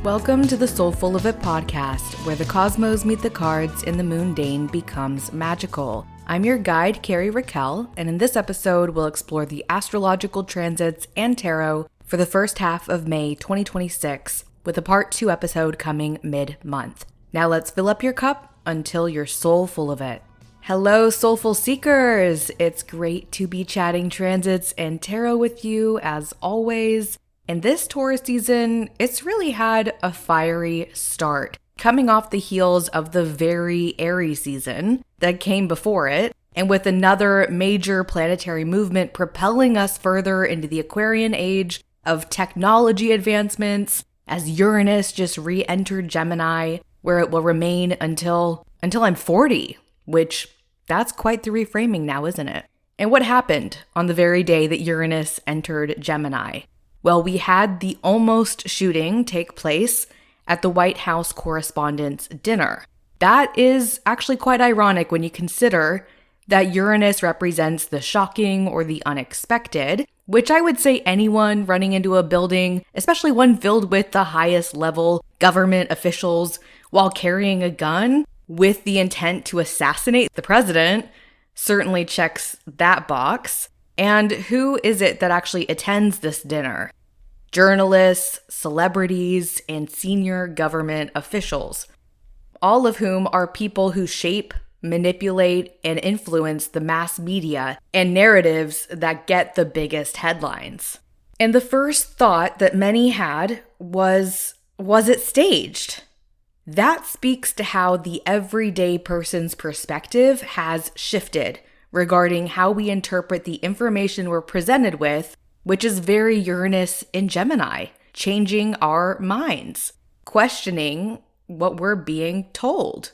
Welcome to the Soulful of It podcast, where the cosmos meet the cards and the mundane becomes magical. I'm your guide, 𝗧𝗶𝗺𝗀, and in this episode, we'll explore the astrological transits and tarot for the first half of May 2026, with a part 2 episode coming mid-month. Now let's fill up your cup until you're soul full of it. Hello, soulful seekers! It's great to be chatting transits and tarot with you as always. And this Taurus season, it's really had a fiery start, coming off the heels of the very airy season that came before it, and with another major planetary movement propelling us further into the Aquarian age of technology advancements, as Uranus just re-entered Gemini, where it will remain until I'm 40, which that's quite the reframing now, isn't it? And what happened on the very day that Uranus entered Gemini? Well, we had the almost shooting take place at the White House Correspondents' Dinner. That is actually quite ironic when you consider that Uranus represents the shocking or the unexpected, which I would say anyone running into a building, especially one filled with the highest level government officials, while carrying a gun with the intent to assassinate the president, certainly checks that box. And who is it that actually attends this dinner? Journalists, celebrities, and senior government officials, all of whom are people who shape, manipulate, and influence the mass media and narratives that get the biggest headlines. And the first thought that many had was it staged? That speaks to how the everyday person's perspective has shifted regarding how we interpret the information we're presented with, which is very Uranus in Gemini, changing our minds, questioning what we're being told.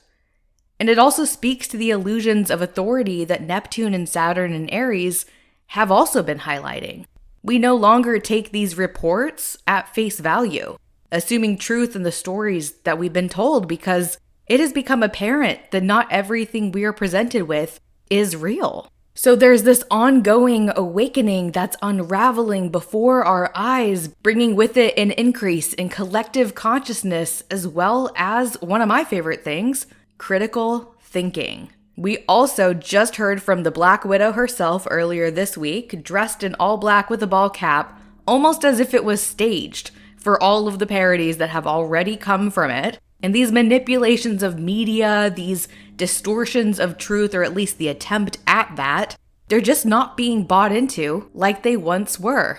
And it also speaks to the illusions of authority that Neptune and Saturn and Aries have also been highlighting. We no longer take these reports at face value, assuming truth in the stories that we've been told, because it has become apparent that not everything we are presented with is real. So there's this ongoing awakening that's unraveling before our eyes, bringing with it an increase in collective consciousness, as well as one of my favorite things, critical thinking. We also just heard from the Black Widow herself earlier this week, dressed in all black with a ball cap, almost as if it was staged for all of the parodies that have already come from it. And these manipulations of media, these distortions of truth, or at least the attempt at that, they're just not being bought into like they once were.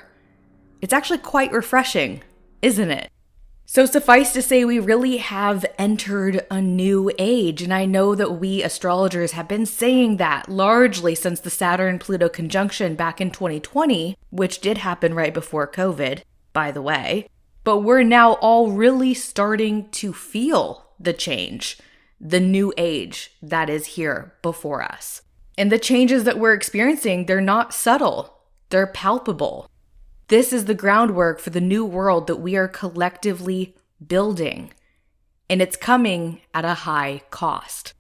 It's actually quite refreshing, isn't it? So suffice to say, we really have entered a new age, and I know that we astrologers have been saying that largely since the Saturn-Pluto conjunction back in 2020, which did happen right before COVID, by the way. But we're now all really starting to feel the change, the new age that is here before us. And the changes that we're experiencing, they're not subtle, they're palpable. This is the groundwork for the new world that we are collectively building, and it's coming at a high cost.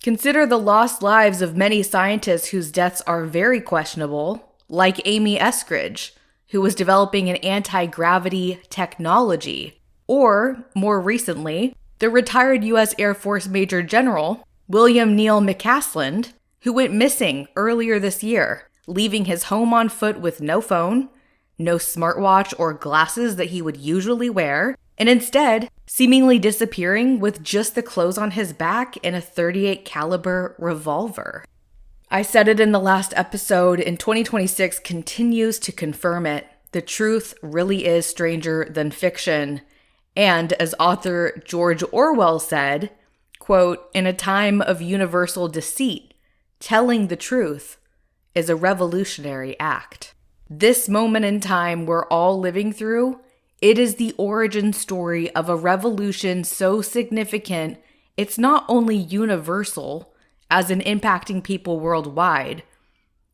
Consider the lost lives of many scientists whose deaths are very questionable, like Amy Eskridge, who was developing an anti-gravity technology, or, more recently, the retired U.S. Air Force Major General William Neal McCasland, who went missing earlier this year, leaving his home on foot with no phone, no smartwatch or glasses that he would usually wear, and instead seemingly disappearing with just the clothes on his back and a .38 caliber revolver. I said it in the last episode, and 2026 continues to confirm it. The truth really is stranger than fiction. And as author George Orwell said, quote, "In a time of universal deceit, telling the truth is a revolutionary act." This moment in time we're all living through, it is the origin story of a revolution so significant, it's not only universal, as in impacting people worldwide,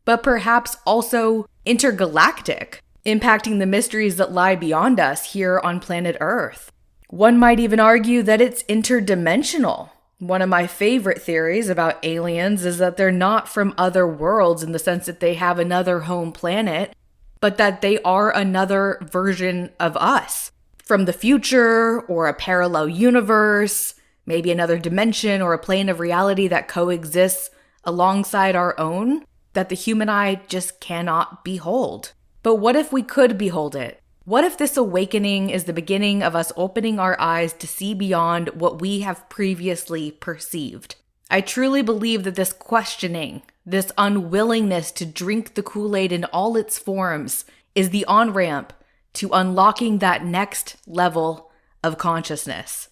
but perhaps also intergalactic, impacting the mysteries that lie beyond us here on planet Earth. One might even argue that it's interdimensional. One of my favorite theories about aliens is that they're not from other worlds in the sense that they have another home planet, but that they are another version of us, from the future or a parallel universe, maybe another dimension or a plane of reality that coexists alongside our own, that the human eye just cannot behold. But what if we could behold it? What if this awakening is the beginning of us opening our eyes to see beyond what we have previously perceived? I truly believe that this questioning, this unwillingness to drink the Kool-Aid in all its forms, is the on-ramp to unlocking that next level of consciousness.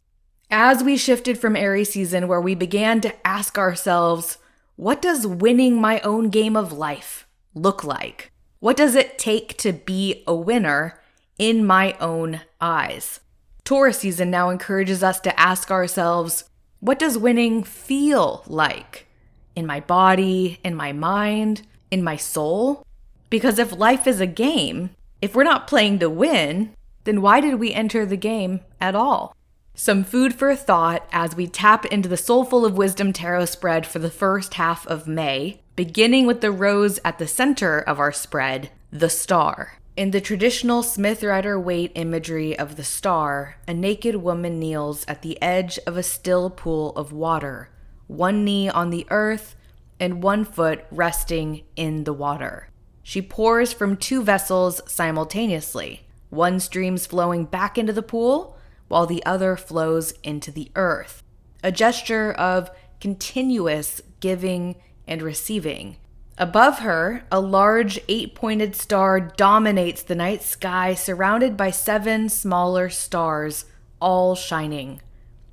As we shifted from Aries season, where we began to ask ourselves, what does winning my own game of life look like? What does it take to be a winner in my own eyes? Taurus season now encourages us to ask ourselves, what does winning feel like? In my body, in my mind, in my soul? Because if life is a game, if we're not playing to win, then why did we enter the game at all? Some food for thought as we tap into the Soulful of Wisdom tarot spread for the first half of May, beginning with the rose at the center of our spread, the star. In the traditional Smith-Rider-Waite imagery of the star, a naked woman kneels at the edge of a still pool of water, one knee on the earth and one foot resting in the water. She pours from two vessels simultaneously. One streams flowing back into the pool, while the other flows into the earth. A gesture of continuous giving and receiving. Above her, a large 8-pointed star dominates the night sky, surrounded by 7 smaller stars, all shining.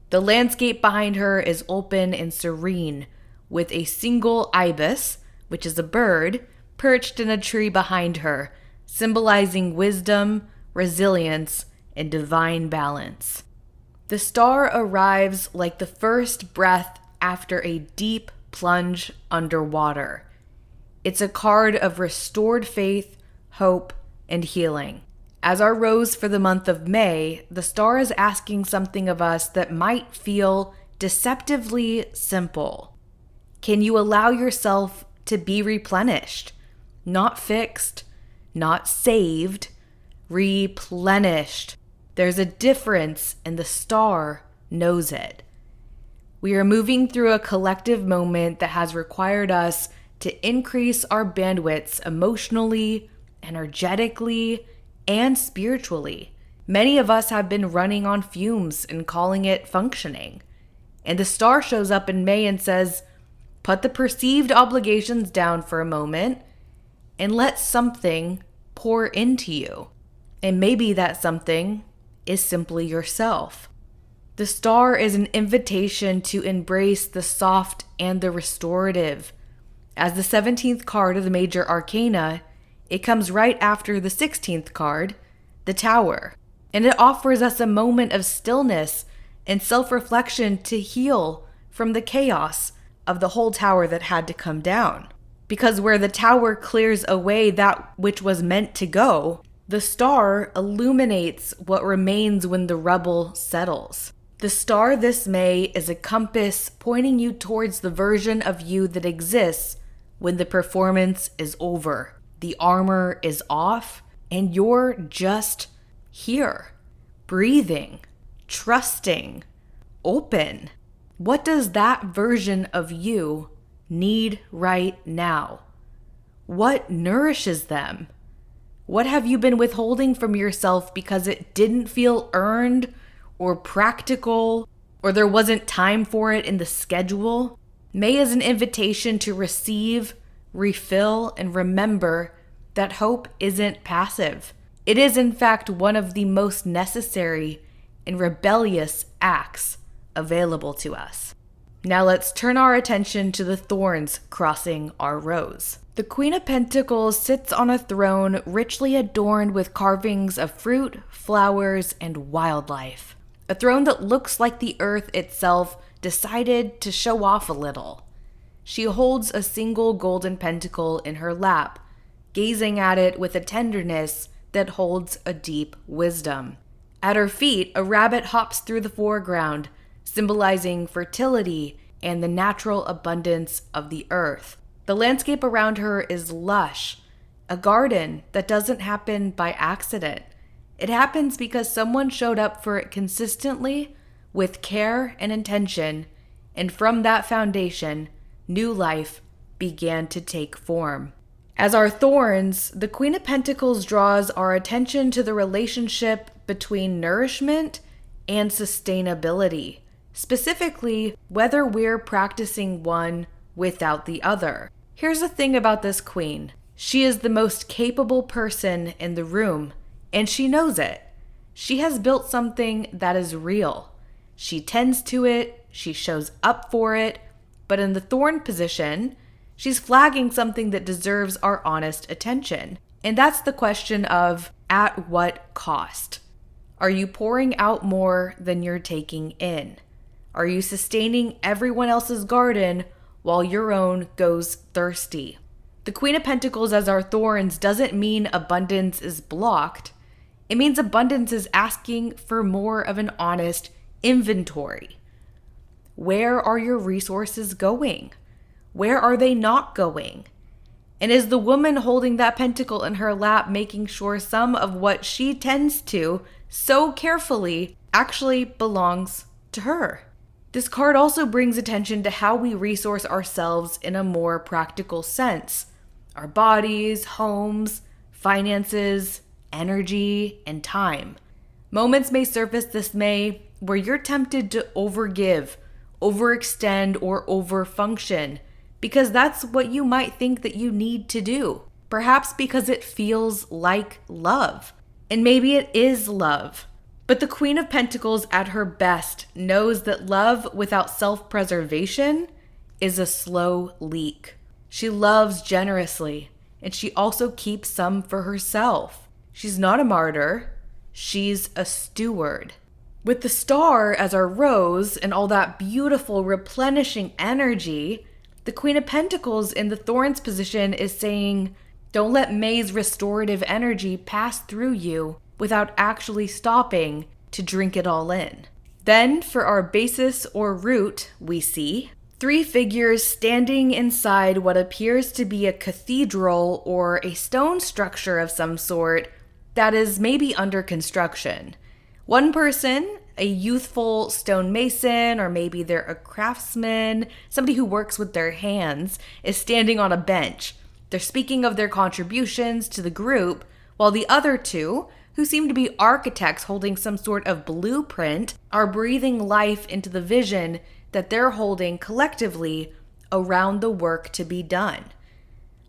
The landscape behind her is open and serene, with a single ibis, which is a bird, perched in a tree behind her, symbolizing wisdom, resilience, and divine balance. The star arrives like the first breath after a deep plunge underwater. It's a card of restored faith, hope, and healing. As our rose for the month of May, the star is asking something of us that might feel deceptively simple. Can you allow yourself to be replenished? Not fixed, not saved, replenished. There's a difference, and the star knows it. We are moving through a collective moment that has required us to increase our bandwidths emotionally, energetically, and spiritually. Many of us have been running on fumes and calling it functioning. And the star shows up in May and says, put the perceived obligations down for a moment and let something pour into you. And maybe that something is simply yourself. The star is an invitation to embrace the soft and the restorative. As the 17th card of the major arcana, it comes right after the 16th card, the Tower. And it offers us a moment of stillness and self-reflection to heal from the chaos of the whole tower that had to come down. Because where the tower clears away that which was meant to go, the star illuminates what remains when the rubble settles. The star this May is a compass pointing you towards the version of you that exists when the performance is over, the armor is off, and you're just here, breathing, trusting, open. What does that version of you need right now? What nourishes them? What have you been withholding from yourself because it didn't feel earned or practical, or there wasn't time for it in the schedule? May is an invitation to receive, refill, and remember that hope isn't passive. It is, in fact, one of the most necessary and rebellious acts available to us. Now let's turn our attention to the thorns crossing our rose. The Queen of Pentacles sits on a throne richly adorned with carvings of fruit, flowers, and wildlife. A throne that looks like the earth itself decided to show off a little. She holds a single golden pentacle in her lap, gazing at it with a tenderness that holds a deep wisdom. At her feet, a rabbit hops through the foreground, symbolizing fertility and the natural abundance of the earth. The landscape around her is lush, a garden that doesn't happen by accident. It happens because someone showed up for it consistently, with care and intention, and from that foundation, new life began to take form. As our Thorns, the Queen of Pentacles draws our attention to the relationship between nourishment and sustainability, specifically whether we're practicing one without the other. Here's the thing about this queen. She is the most capable person in the room, and she knows it. She has built something that is real. She tends to it, she shows up for it, but in the Thorn position, she's flagging something that deserves our honest attention. And that's the question of, at what cost? Are you pouring out more than you're taking in? Are you sustaining everyone else's garden while your own goes thirsty? The Queen of Pentacles as our Thorns doesn't mean abundance is blocked. It means abundance is asking for more of an honest inventory. Where are your resources going? Where are they not going? And is the woman holding that pentacle in her lap making sure some of what she tends to so carefully actually belongs to her? This card also brings attention to how we resource ourselves in a more practical sense. Our bodies, homes, finances, energy, and time. Moments may surface this May where you're tempted to overgive, overextend, or overfunction because that's what you might think that you need to do. Perhaps because it feels like love. And maybe it is love. But the Queen of Pentacles at her best knows that love without self-preservation is a slow leak. She loves generously, and she also keeps some for herself. She's not a martyr, she's a steward. With the star as our rose and all that beautiful replenishing energy, the Queen of Pentacles in the Thorns position is saying, don't let May's restorative energy pass through you without actually stopping to drink it all in. Then, for our basis or root, we see 3 figures standing inside what appears to be a cathedral or a stone structure of some sort that is maybe under construction. One person, a youthful stonemason, or maybe they're a craftsman, somebody who works with their hands, is standing on a bench. They're speaking of their contributions to the group, while the other 2, who seem to be architects holding some sort of blueprint, are breathing life into the vision that they're holding collectively around the work to be done.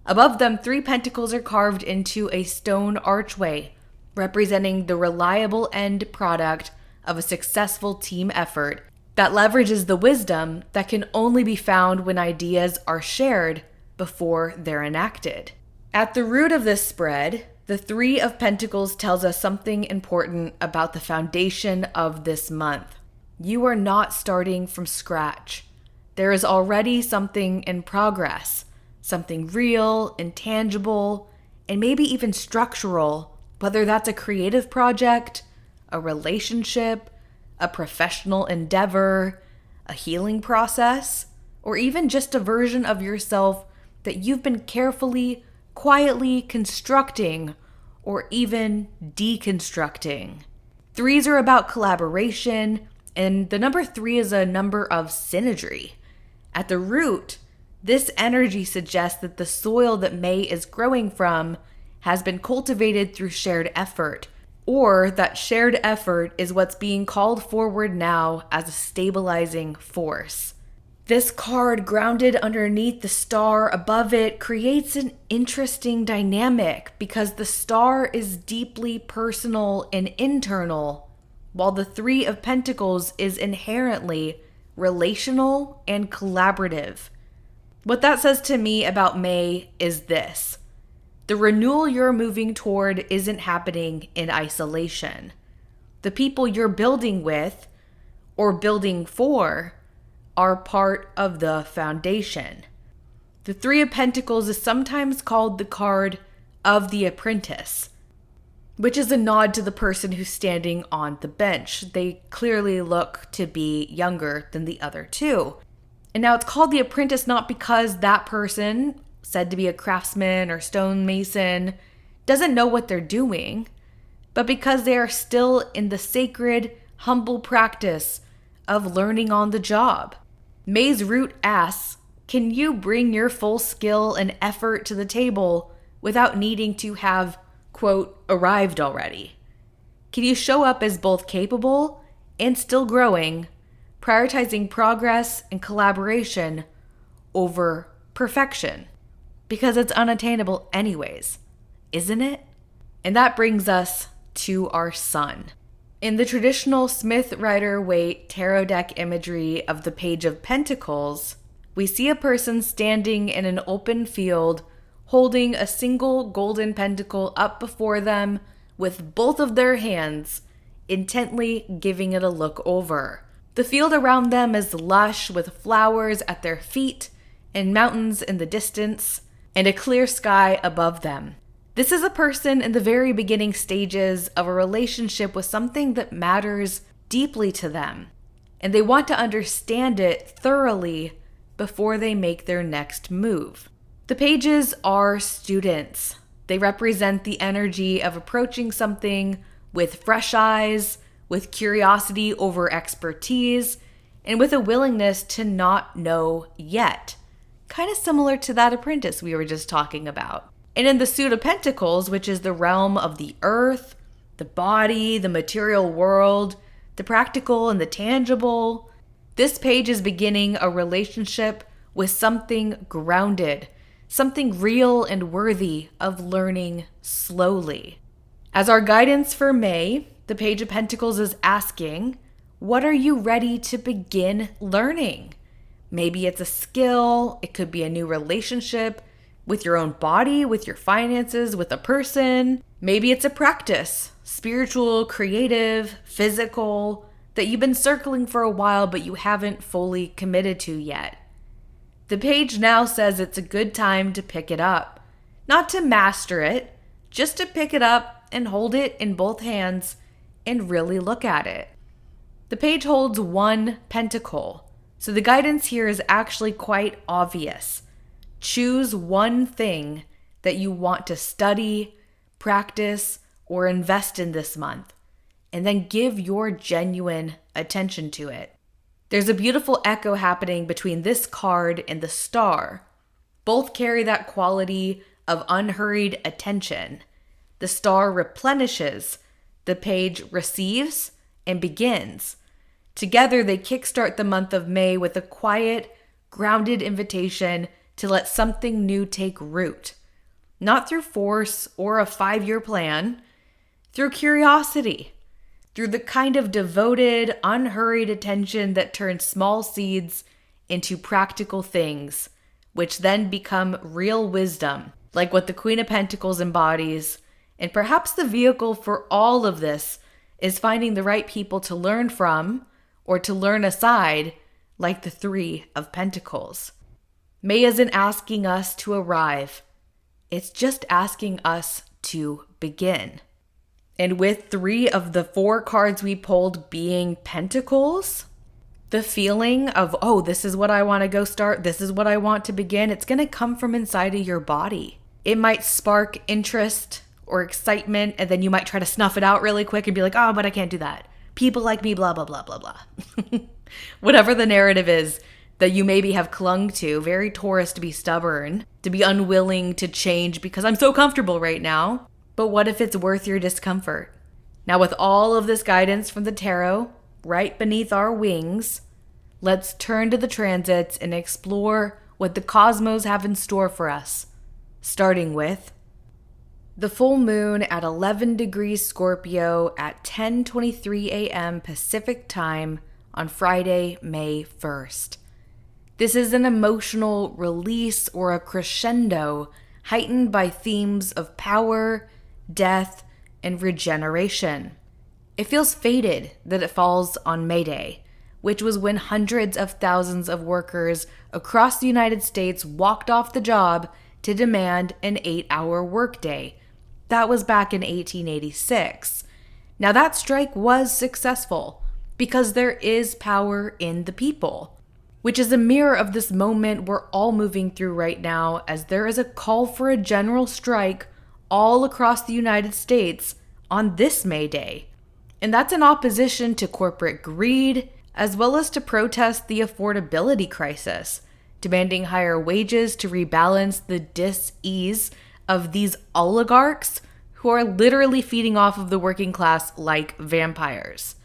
Above them, 3 pentacles are carved into a stone archway, representing the reliable end product of a successful team effort that leverages the wisdom that can only be found when ideas are shared before they're enacted. At the root of this spread, the 3 of Pentacles tells us something important about the foundation of this month. You are not starting from scratch. There is already something in progress, something real, intangible, and maybe even structural, whether that's a creative project, a relationship, a professional endeavor, a healing process, or even just a version of yourself that you've been carefully, quietly constructing or even deconstructing. 3s are about collaboration, and the number 3 is a number of synergy. At the root, this energy suggests that the soil that May is growing from has been cultivated through shared effort, or that shared effort is what's being called forward now as a stabilizing force. This card, grounded underneath the star above it, creates an interesting dynamic because the star is deeply personal and internal, while the 3 of Pentacles is inherently relational and collaborative. What that says to me about May is this. The renewal you're moving toward isn't happening in isolation. The people you're building with or building for are part of the foundation. The 3 of Pentacles is sometimes called the card of the apprentice, which is a nod to the person who's standing on the bench. They clearly look to be younger than the other 2. And now it's called the apprentice not because that person, said to be a craftsman or stonemason, doesn't know what they're doing. but because they are still in the sacred, humble practice of learning on the job. May's root asks, can you bring your full skill and effort to the table without needing to have, quote, arrived already? Can you show up as both capable and still growing, prioritizing progress and collaboration over perfection? Because it's unattainable anyways, isn't it? And that brings us to our sun. In the traditional Smith-Rider-Waite tarot deck imagery of the Page of Pentacles, we see a person standing in an open field holding a single golden pentacle up before them with both of their hands, intently giving it a look over. The field around them is lush with flowers at their feet and mountains in the distance and a clear sky above them. This is a person in the very beginning stages of a relationship with something that matters deeply to them, and they want to understand it thoroughly before they make their next move. The pages are students. They represent the energy of approaching something with fresh eyes, with curiosity over expertise, and with a willingness to not know yet. Kind of similar to that apprentice we were just talking about. And in the Suit of Pentacles, which is the realm of the earth, the body, the material world, the practical and the tangible, this page is beginning a relationship with something grounded, something real and worthy of learning slowly. As our guidance for May, the Page of Pentacles is asking, what are you ready to begin learning? Maybe it's a skill, it could be a new relationship with your own body, with your finances, with a person. Maybe it's a practice, spiritual, creative, physical, that you've been circling for a while but you haven't fully committed to yet. The page now says it's a good time to pick it up. Not to master it, just to pick it up and hold it in both hands and really look at it. The page holds one pentacle, so the guidance here is actually quite obvious. Choose one thing that you want to study, practice, or invest in this month, and then give your genuine attention to it. There's a beautiful echo happening between this card and the star. Both carry that quality of unhurried attention. The star replenishes, the page receives and begins. Together, they kickstart the month of May with a quiet, grounded invitation to let something new take root. Not through force or a 5-year plan, through curiosity, through the kind of devoted, unhurried attention that turns small seeds into practical things, which then become real wisdom, like what the Queen of Pentacles embodies. And perhaps the vehicle for all of this is finding the right people to learn from or to learn aside, like the Three of Pentacles. May isn't asking us to arrive. It's just asking us to begin. And with 3 of the 4 cards we pulled being Pentacles, the feeling of, oh, this is what I want to go start, this is what I want to begin, it's going to come from inside of your body. It might spark interest or excitement, and then you might try to snuff it out really quick and be like, oh, but I can't do that. People like me, blah, blah, blah, blah, blah. Whatever the narrative is that you maybe have clung to, very Taurus to be stubborn, to be unwilling to change because I'm so comfortable right now. But what if it's worth your discomfort? Now, with all of this guidance from the tarot right beneath our wings, let's turn to the transits and explore what the cosmos have in store for us, starting with the full moon at 11 degrees Scorpio at 10:23 a.m. Pacific time on Friday, May 1st. This is an emotional release or a crescendo heightened by themes of power, death, and regeneration. It feels fated that it falls on May Day, which was when hundreds of thousands of workers across the United States walked off the job to demand an 8-hour workday. That was back in 1886. Now that strike was successful because there is power in the people, which is a mirror of this moment we're all moving through right now, as there is a call for a general strike all across the United States on this May Day. And that's in opposition to corporate greed, as well as to protest the affordability crisis, demanding higher wages to rebalance the dis-ease of these oligarchs who are literally feeding off of the working class like vampires.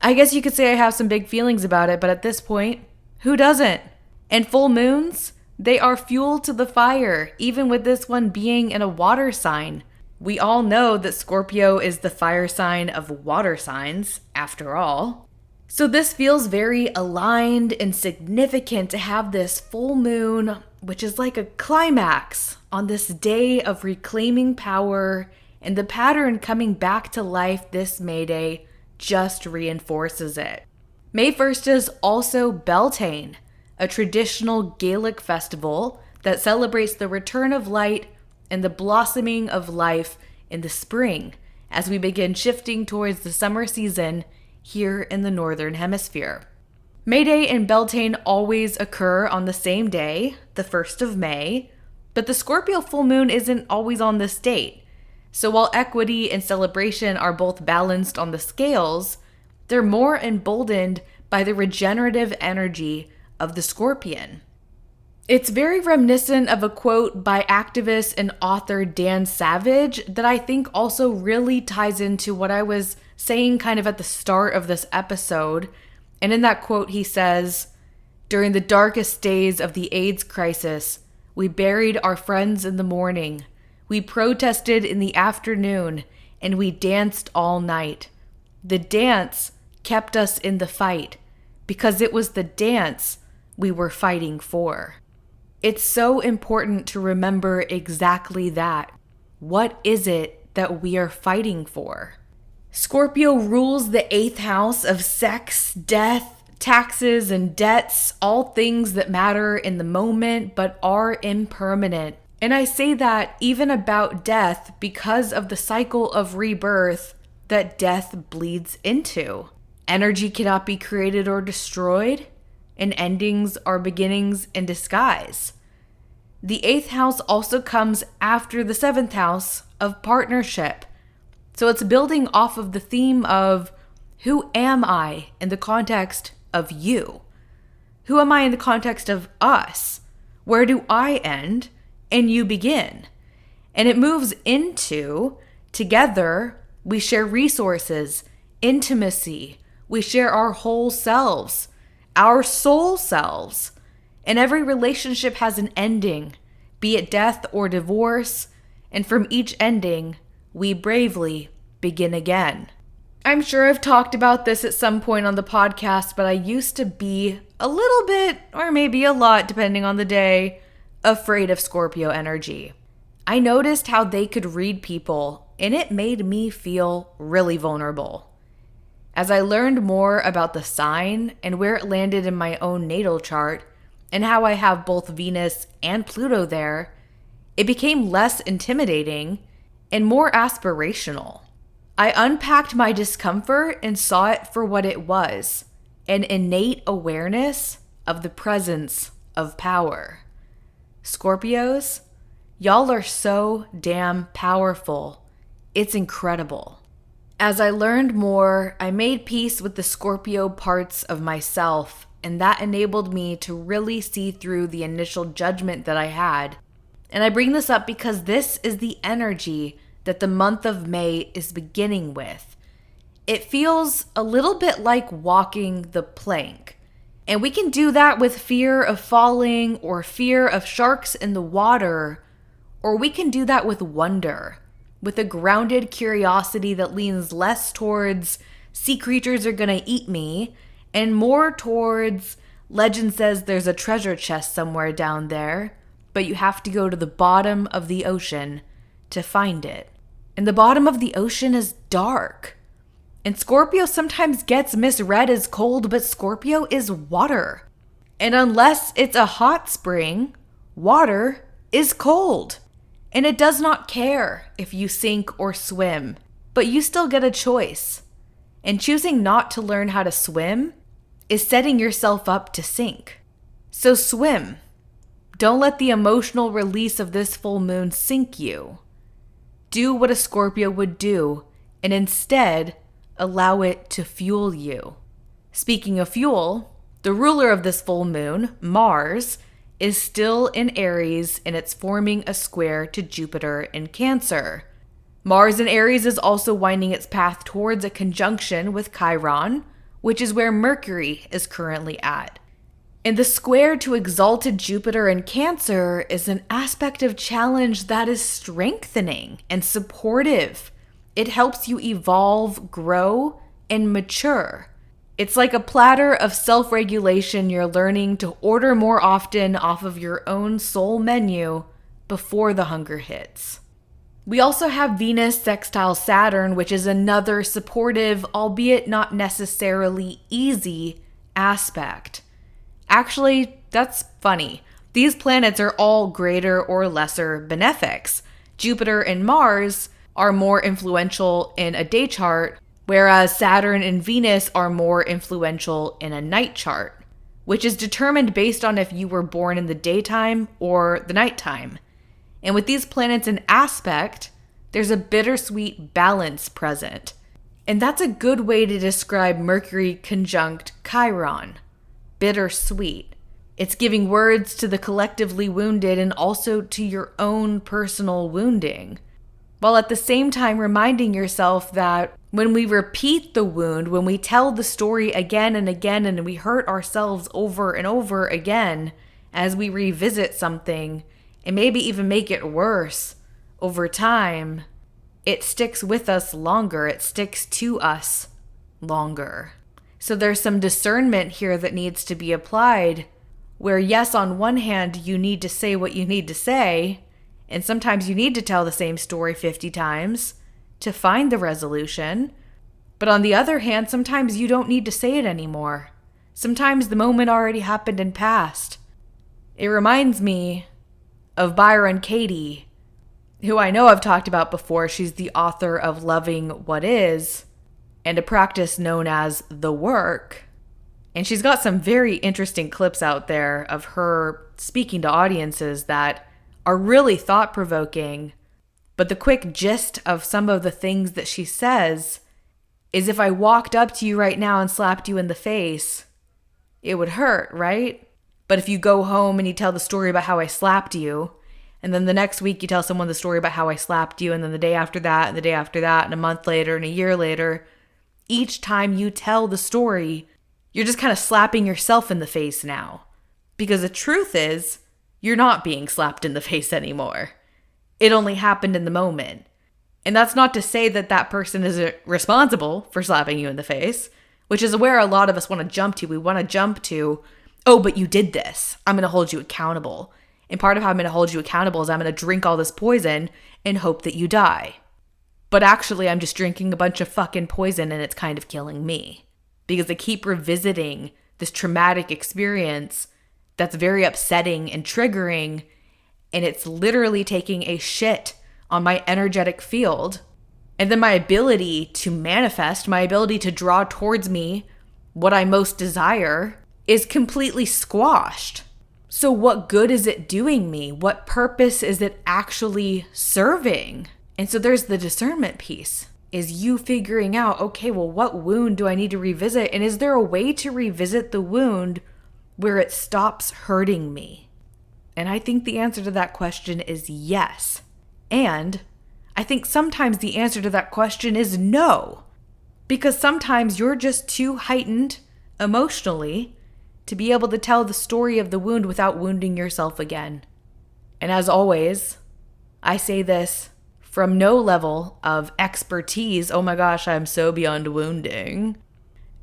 I guess you could say I have some big feelings about it, but at this point, who doesn't? And full moons, they are fuel to the fire, even with this one being in a water sign. We all know that Scorpio is the fire sign of water signs, after all. So this feels very aligned and significant to have this full moon, which is like a climax on this day of reclaiming power, and the pattern coming back to life this May Day just reinforces it. May 1st is also Beltane, a traditional Gaelic festival that celebrates the return of light and the blossoming of life in the spring as we begin shifting towards the summer season here in the Northern Hemisphere. May Day and Beltane always occur on the same day, the 1st of May, but the Scorpio full moon isn't always on this date. So while equity and celebration are both balanced on the scales, they're more emboldened by the regenerative energy of the Scorpion. It's very reminiscent of a quote by activist and author Dan Savage that I think also really ties into what I was saying kind of at the start of this episode. And in that quote, he says, "During the darkest days of the AIDS crisis, we buried our friends in the morning. We protested in the afternoon, and we danced all night. The dance kept us in the fight, because it was the dance we were fighting for." It's so important to remember exactly that. What is it that we are fighting for? Scorpio rules the 8th house of sex, death, taxes, and debts, all things that matter in the moment but are impermanent. And I say that even about death because of the cycle of rebirth that death bleeds into. Energy cannot be created or destroyed, and endings are beginnings in disguise. The 8th house also comes after the 7th house of partnership. So it's building off of the theme of who am I in the context of you? Who am I in the context of us? Where do I end and you begin? And it moves into together we share resources, intimacy, we share our whole selves, our soul selves. And every relationship has an ending, be it death or divorce, and from each ending, we bravely begin again. I'm sure I've talked about this at some point on the podcast, but I used to be a little bit, or maybe a lot, depending on the day, afraid of Scorpio energy. I noticed how they could read people, and it made me feel really vulnerable. As I learned more about the sign and where it landed in my own natal chart, and how I have both Venus and Pluto there, it became less intimidating and more aspirational. I unpacked my discomfort and saw it for what it was, an innate awareness of the presence of power. Scorpios, y'all are so damn powerful. It's incredible. As I learned more, I made peace with the Scorpio parts of myself, and that enabled me to really see through the initial judgment that I had. And I bring this up because this is the energy that the month of May is beginning with. It feels a little bit like walking the plank. And we can do that with fear of falling or fear of sharks in the water, or we can do that with wonder, with a grounded curiosity that leans less towards sea creatures are gonna eat me, and more towards legend says there's a treasure chest somewhere down there, but you have to go to the bottom of the ocean to find it. And the bottom of the ocean is dark. And Scorpio sometimes gets misread as cold, but Scorpio is water. And unless it's a hot spring, water is cold. And it does not care if you sink or swim, but you still get a choice. And choosing not to learn how to swim is setting yourself up to sink. So swim. Don't let the emotional release of this full moon sink you. Do what a Scorpio would do and instead allow it to fuel you. Speaking of fuel, the ruler of this full moon, Mars, is still in Aries and it's forming a square to Jupiter in Cancer. Mars in Aries is also winding its path towards a conjunction with Chiron, which is where Mercury is currently at. And the square to exalted Jupiter in Cancer is an aspect of challenge that is strengthening and supportive. It helps you evolve, grow, and mature. It's like a platter of self-regulation you're learning to order more often off of your own soul menu before the hunger hits. We also have Venus sextile Saturn, which is another supportive, albeit not necessarily easy, aspect. Actually, that's funny. These planets are all greater or lesser benefics. Jupiter and Mars are more influential in a day chart, whereas Saturn and Venus are more influential in a night chart, which is determined based on if you were born in the daytime or the nighttime. And with these planets in aspect, there's a bittersweet balance present. And that's a good way to describe Mercury conjunct Chiron. Bittersweet. It's giving words to the collectively wounded and also to your own personal wounding, while at the same time reminding yourself that when we repeat the wound, when we tell the story again and again, and we hurt ourselves over and over again as we revisit something, and maybe even make it worse over time, it sticks with us longer. It sticks to us longer. So there's some discernment here that needs to be applied where, yes, on one hand, you need to say what you need to say, and sometimes you need to tell the same story 50 times to find the resolution. But on the other hand, sometimes you don't need to say it anymore. Sometimes the moment already happened and passed. It reminds me of Byron Katie, who I know I've talked about before. She's the author of Loving What Is and a practice known as The Work. And she's got some very interesting clips out there of her speaking to audiences that are really thought-provoking. But the quick gist of some of the things that she says is, if I walked up to you right now and slapped you in the face, it would hurt, right? But if you go home and you tell the story about how I slapped you, and then the next week you tell someone the story about how I slapped you, and then the day after that, and the day after that, and a month later, and a year later, each time you tell the story, you're just kind of slapping yourself in the face now. Because the truth is, you're not being slapped in the face anymore. It only happened in the moment. And that's not to say that that person isn't responsible for slapping you in the face, which is where a lot of us want to jump to. We want to jump to, oh, but you did this. I'm going to hold you accountable. And part of how I'm going to hold you accountable is I'm going to drink all this poison and hope that you die. But actually, I'm just drinking a bunch of fucking poison and it's kind of killing me. Because I keep revisiting this traumatic experience that's very upsetting and triggering, and it's literally taking a shit on my energetic field. And then my ability to manifest, my ability to draw towards me what I most desire is completely squashed. So what good is it doing me? What purpose is it actually serving? And so there's the discernment piece, is you figuring out, okay, well, what wound do I need to revisit? And is there a way to revisit the wound where it stops hurting me? And I think the answer to that question is yes. And I think sometimes the answer to that question is no. Because sometimes you're just too heightened emotionally to be able to tell the story of the wound without wounding yourself again. And as always, I say this from no level of expertise, oh my gosh, I'm so beyond wounding,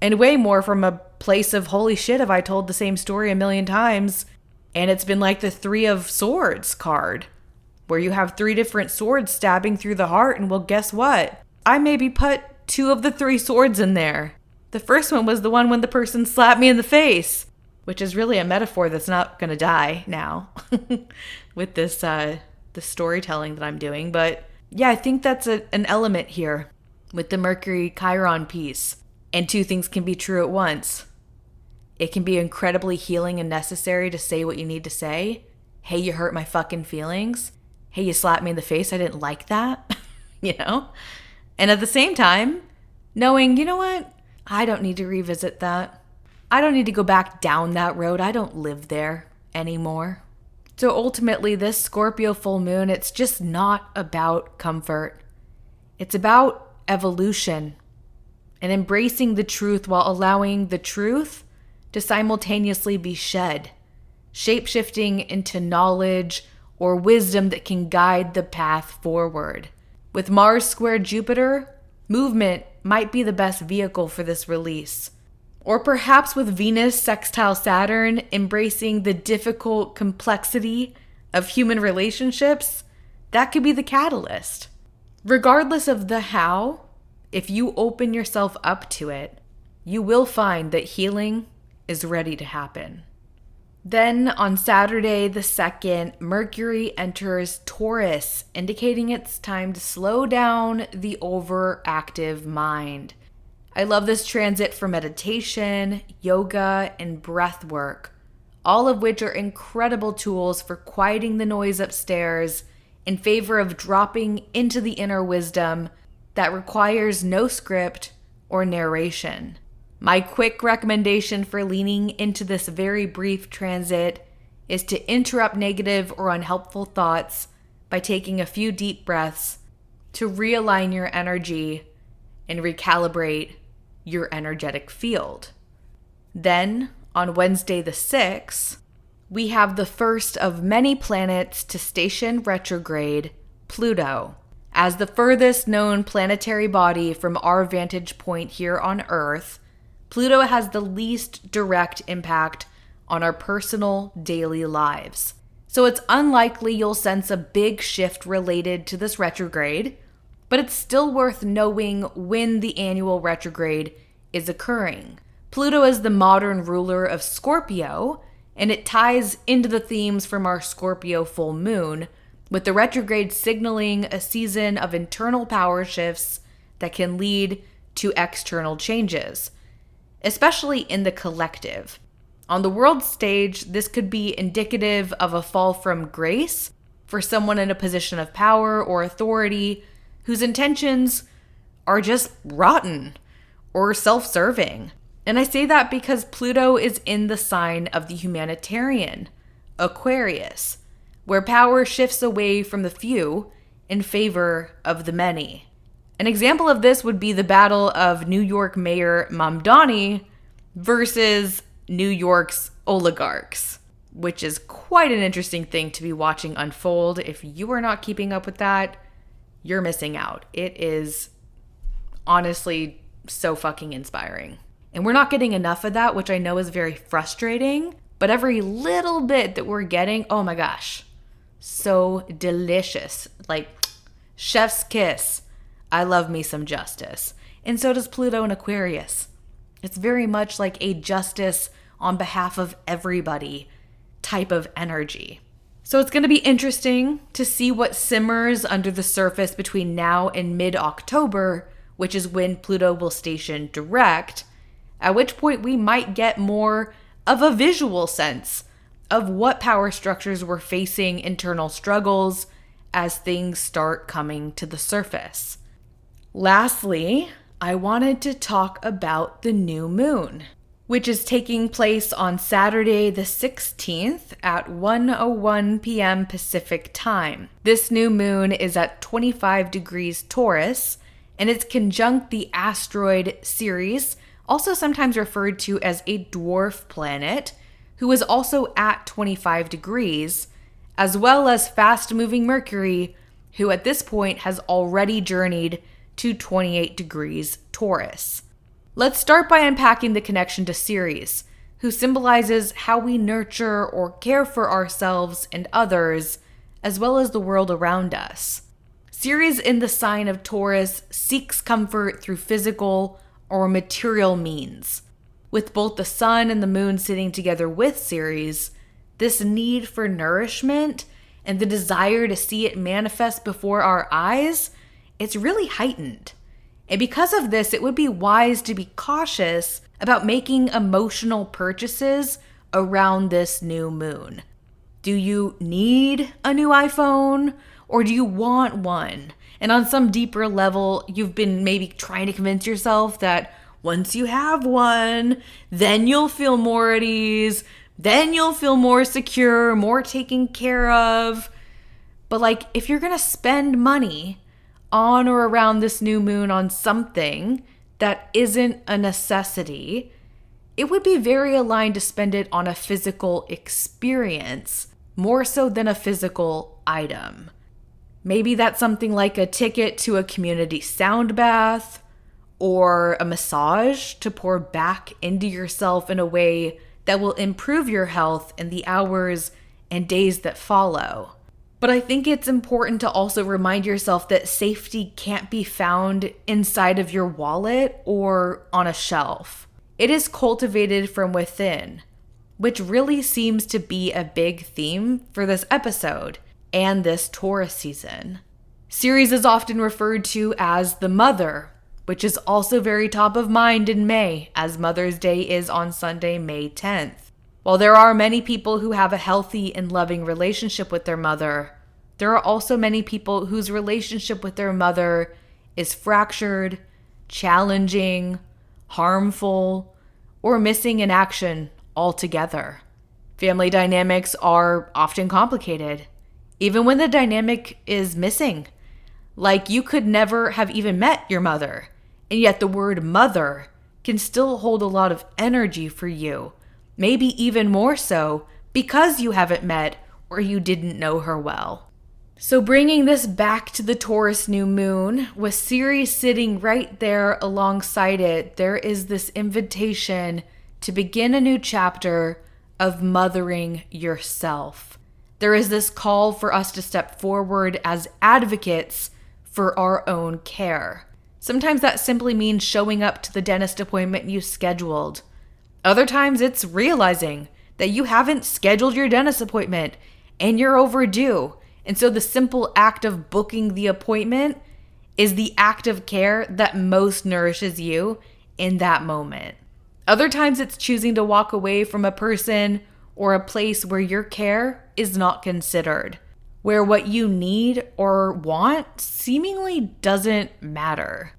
and way more from a place of, holy shit, have I told the same story a million times? And it's been like the Three of Swords card, where you have three different swords stabbing through the heart, and well, guess what? I maybe put two of the three swords in there. The first one was the one when the person slapped me in the face, which is really a metaphor that's not going to die now with this the storytelling that I'm doing. But yeah, I think that's an element here with the Mercury Chiron piece. And two things can be true at once. It can be incredibly healing and necessary to say what you need to say. Hey, you hurt my fucking feelings. Hey, you slapped me in the face. I didn't like that. You know? And at the same time, knowing, you know what? I don't need to revisit that. I don't need to go back down that road. I don't live there anymore. So ultimately, this Scorpio full moon, it's just not about comfort. It's about evolution and embracing the truth while allowing the truth to simultaneously be shed, shape-shifting into knowledge or wisdom that can guide the path forward. With Mars squared Jupiter, movement might be the best vehicle for this release. Or perhaps with Venus sextile Saturn, embracing the difficult complexity of human relationships, that could be the catalyst. Regardless of the how, if you open yourself up to it, you will find that healing is ready to happen. Then on Saturday the 2nd, Mercury enters Taurus, indicating it's time to slow down the overactive mind. I love this transit for meditation, yoga, and breath work, all of which are incredible tools for quieting the noise upstairs in favor of dropping into the inner wisdom that requires no script or narration. My quick recommendation for leaning into this very brief transit is to interrupt negative or unhelpful thoughts by taking a few deep breaths to realign your energy and recalibrate your energetic field. Then, on Wednesday the 6th, we have the first of many planets to station retrograde, Pluto. As the furthest known planetary body from our vantage point here on Earth, Pluto has the least direct impact on our personal daily lives. So it's unlikely you'll sense a big shift related to this retrograde, but it's still worth knowing when the annual retrograde is occurring. Pluto is the modern ruler of Scorpio, and it ties into the themes from our Scorpio full moon, with the retrograde signaling a season of internal power shifts that can lead to external changes, especially in the collective. On the world stage, this could be indicative of a fall from grace for someone in a position of power or authority whose intentions are just rotten or self-serving. And I say that because Pluto is in the sign of the humanitarian, Aquarius, where power shifts away from the few in favor of the many. An example of this would be the battle of New York Mayor Mamdani versus New York's oligarchs, which is quite an interesting thing to be watching unfold. If you are not keeping up with that, you're missing out. It is honestly so fucking inspiring. And we're not getting enough of that, which I know is very frustrating, but every little bit that we're getting, oh my gosh, so delicious. Like, chef's kiss. I love me some justice. And so does Pluto and Aquarius. It's very much like a justice on behalf of everybody type of energy. So it's going to be interesting to see what simmers under the surface between now and mid-October, which is when Pluto will station direct, at which point we might get more of a visual sense of what power structures we're facing internal struggles as things start coming to the surface. Lastly, I wanted to talk about the new moon, which is taking place on Saturday the 16th at 1:01 p.m. Pacific time. This new moon is at 25 degrees Taurus, and it's conjunct the asteroid Ceres, also sometimes referred to as a dwarf planet, who is also at 25 degrees, as well as fast-moving Mercury, who at this point has already journeyed to 28 degrees Taurus. Let's start by unpacking the connection to Ceres, who symbolizes how we nurture or care for ourselves and others, as well as the world around us. Ceres in the sign of Taurus seeks comfort through physical or material means. With both the sun and the moon sitting together with Ceres, this need for nourishment and the desire to see it manifest before our eyes, it's really heightened. And because of this, it would be wise to be cautious about making emotional purchases around this new moon. Do you need a new iPhone or do you want one? And on some deeper level, you've been maybe trying to convince yourself that once you have one, then you'll feel more at ease, then you'll feel more secure, more taken care of. But like, if you're going to spend money on or around this new moon on something that isn't a necessity, it would be very aligned to spend it on a physical experience, more so than a physical item. Maybe that's something like a ticket to a community sound bath or a massage to pour back into yourself in a way that will improve your health in the hours and days that follow. But I think it's important to also remind yourself that safety can't be found inside of your wallet or on a shelf. It is cultivated from within, which really seems to be a big theme for this episode and this Taurus season. Ceres is often referred to as the mother, which is also very top of mind in May, as Mother's Day is on Sunday, May 10th. While there are many people who have a healthy and loving relationship with their mother, there are also many people whose relationship with their mother is fractured, challenging, harmful, or missing in action altogether. Family dynamics are often complicated, even when the dynamic is missing. Like, you could never have even met your mother, and yet the word mother can still hold a lot of energy for you. Maybe even more so because you haven't met or you didn't know her well. So bringing this back to the Taurus new moon, with Ceres sitting right there alongside it, there is this invitation to begin a new chapter of mothering yourself. There is this call for us to step forward as advocates for our own care. Sometimes that simply means showing up to the dentist appointment you scheduled. Other times it's realizing that you haven't scheduled your dentist appointment and you're overdue. And so the simple act of booking the appointment is the act of care that most nourishes you in that moment. Other times it's choosing to walk away from a person or a place where your care is not considered, where what you need or want seemingly doesn't matter.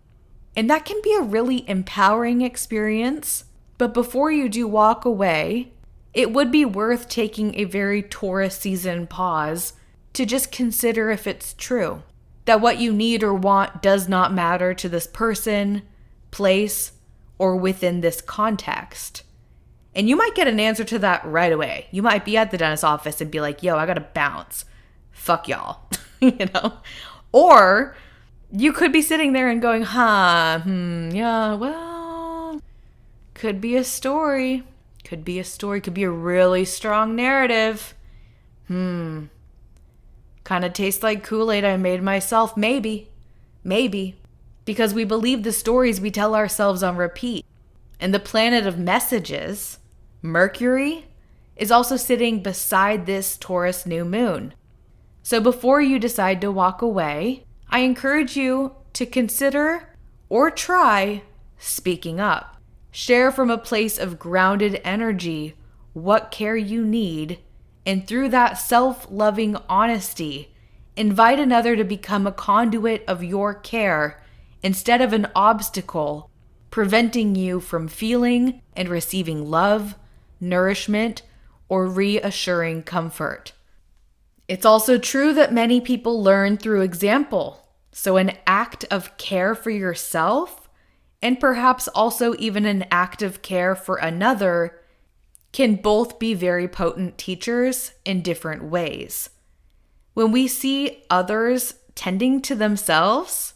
And that can be a really empowering experience. But before you do walk away, it would be worth taking a very Taurus season pause to just consider if it's true, that what you need or want does not matter to this person, place, or within this context. And you might get an answer to that right away. You might be at the dentist's office and be like, yo, I gotta bounce. Fuck y'all, Or you could be sitting there and going, yeah, well, could be a story. Could be a really strong narrative. Kind of tastes like Kool-Aid I made myself. Maybe. Because we believe the stories we tell ourselves on repeat. And the planet of messages, Mercury, is also sitting beside this Taurus new moon. So before you decide to walk away, I encourage you to consider or try speaking up. Share from a place of grounded energy what care you need, and through that self-loving honesty, invite another to become a conduit of your care instead of an obstacle, preventing you from feeling and receiving love, nourishment, or reassuring comfort. It's also true that many people learn through example, so an act of care for yourself, and perhaps also even an act of care for another, can both be very potent teachers in different ways. When we see others tending to themselves,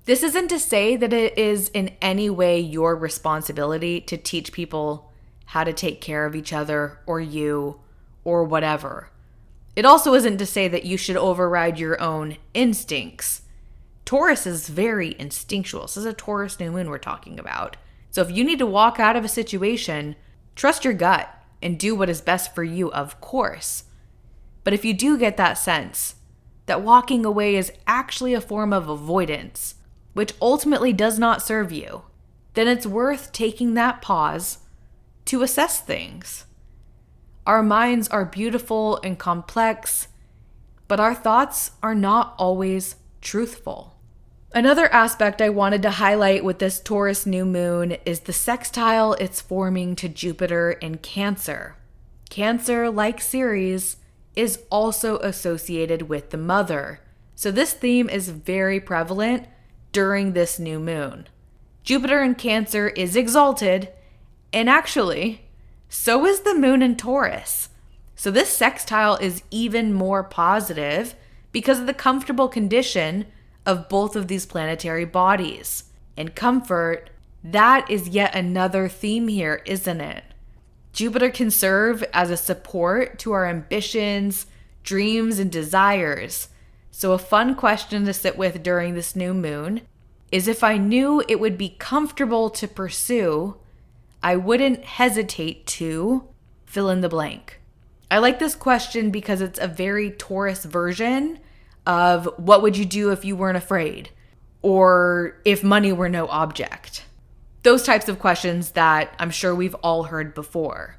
this isn't to say that it is in any way your responsibility to teach people how to take care of each other or you or whatever. It also isn't to say that you should override your own instincts. Taurus is very instinctual. This is a Taurus new moon we're talking about. So if you need to walk out of a situation, trust your gut and do what is best for you, of course. But if you do get that sense that walking away is actually a form of avoidance, which ultimately does not serve you, then it's worth taking that pause to assess things. Our minds are beautiful and complex, but our thoughts are not always truthful. Another aspect I wanted to highlight with this Taurus new moon is the sextile it's forming to Jupiter in Cancer. Cancer, like Ceres, is also associated with the mother, so this theme is very prevalent during this new moon. Jupiter in Cancer is exalted, and actually, so is the moon in Taurus. So this sextile is even more positive because of the comfortable condition of both of these planetary bodies. And comfort, that is yet another theme here, isn't it? Jupiter can serve as a support to our ambitions, dreams, and desires. So a fun question to sit with during this new moon is, if I knew it would be comfortable to pursue, I wouldn't hesitate to fill in the blank. I like this question because it's a very Taurus version of what would you do if you weren't afraid, or if money were no object. Those types of questions that I'm sure we've all heard before.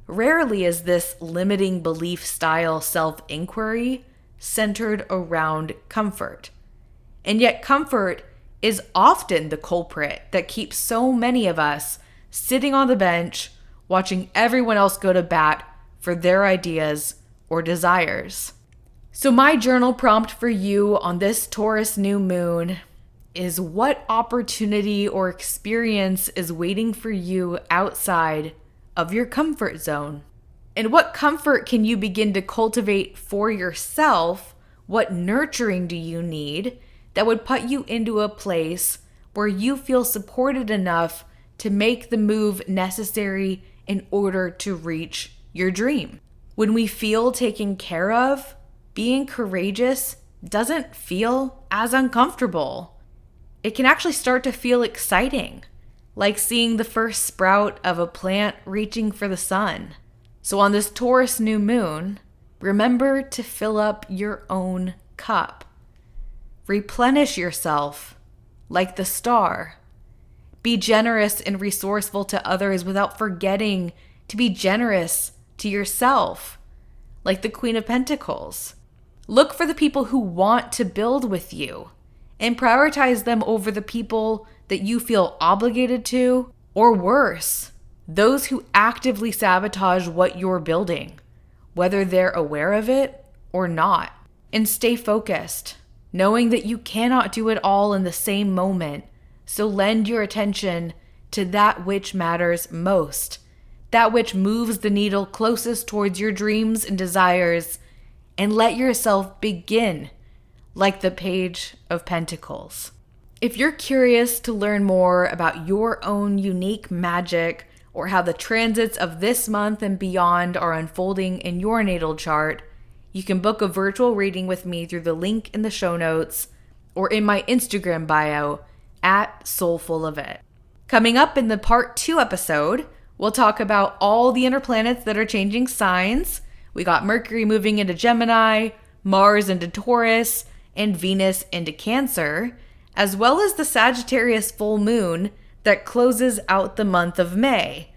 Rarely is this limiting belief style self-inquiry centered around comfort. And yet comfort is often the culprit that keeps so many of us sitting on the bench, watching everyone else go to bat for their ideas or desires. So my journal prompt for you on this Taurus new moon is, what opportunity or experience is waiting for you outside of your comfort zone? And what comfort can you begin to cultivate for yourself? What nurturing do you need that would put you into a place where you feel supported enough to make the move necessary in order to reach your dream? When we feel taken care of, being courageous doesn't feel as uncomfortable. It can actually start to feel exciting, like seeing the first sprout of a plant reaching for the sun. So on this Taurus new moon, remember to fill up your own cup. Replenish yourself like the star. Be generous and resourceful to others without forgetting to be generous to yourself, like the Queen of Pentacles. Look for the people who want to build with you and prioritize them over the people that you feel obligated to, or worse, those who actively sabotage what you're building, whether they're aware of it or not. And stay focused, knowing that you cannot do it all in the same moment. So lend your attention to that which matters most, that which moves the needle closest towards your dreams and desires, and let yourself begin like the Page of Pentacles. If you're curious to learn more about your own unique magic, or how the transits of this month and beyond are unfolding in your natal chart, you can book a virtual reading with me through the link in the show notes or in my Instagram bio at Soulful of It. Coming up in the part 2 episode, we'll talk about all the inner planets that are changing signs. We got Mercury moving into Gemini, Mars into Taurus, and Venus into Cancer, as well as the Sagittarius full moon that closes out the month of May.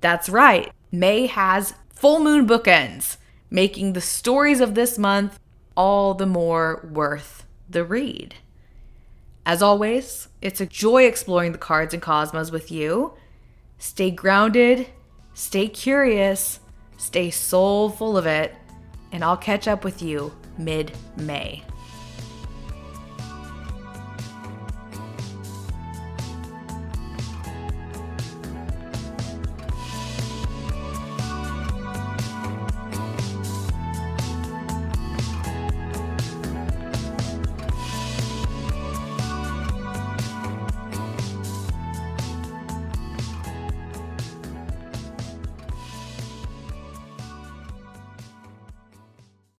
That's right, May has full moon bookends, making the stories of this month all the more worth the read. As always, it's a joy exploring the cards and cosmos with you. Stay grounded, stay curious, stay soulful of it, and I'll catch up with you mid-May.